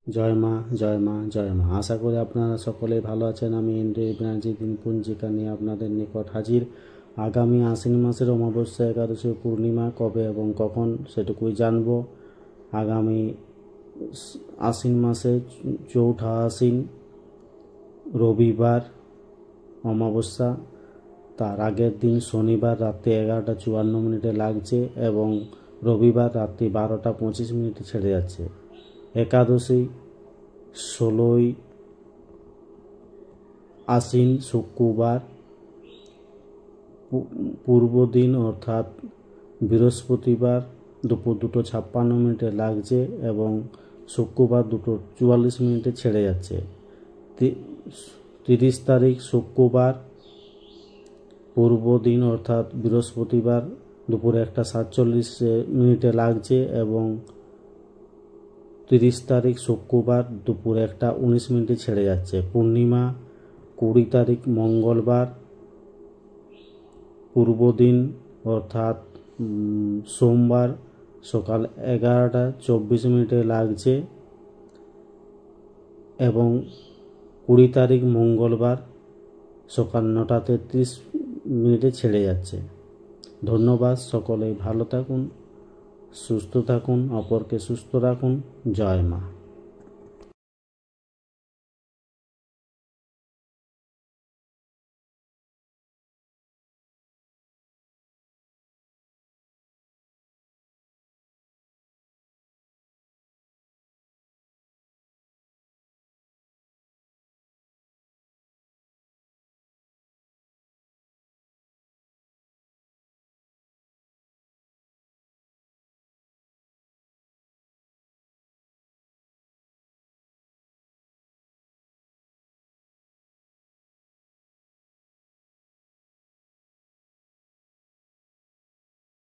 জয় মা, জয় মা, জয় মা। আশা করি আপনারা সকলেই ভালো আছেন। আমি ইন্দ্রিয় ব্যানার্জি দিনপঞ্জিকা নিয়ে আপনাদের নিকট হাজির। আগামী আশ্বিন মাসের অমাবস্যা একাদশী পূর্ণিমা কবে এবং কখন সেটুকুই জানব। আগামী আশ্বিন মাসে চৌঠা আশ্বিন রবিবার অমাবস্যা, তার আগের দিন শনিবার রাত্রি 11:54 লাগছে এবং রবিবার রাত্রি 12:25 ছেড়ে যাচ্ছে। একাদশী 16ই আশ্বিন শুক্রবার পূর্ব দিন অর্থাৎ বৃহস্পতিবার দুপুর 2:56 লাগছে এবং শুক্রবার 2:44 ছেড়ে যাচ্ছে। 30 তারিখ শুক্রবার পূর্ব দিন অর্থাৎ বৃহস্পতিবার দুপুর 1:47 লাগছে এবং 30 তারিখ শুক্রবার দুপুর 1:19 ছেড়ে যাচ্ছে। পূর্ণিমা 20 তারিখ মঙ্গলবার পূর্ব দিন অর্থাৎ সোমবার সকাল 11:24 লাগছে এবং 20 তারিখ মঙ্গলবার সকাল 9:33 ছেড়ে যাচ্ছে। ধন্যবাদ। সকলেই ভালো থাকুন, সুস্থ থাকুন, অপরকে সুস্থ রাখুন। জয় মা।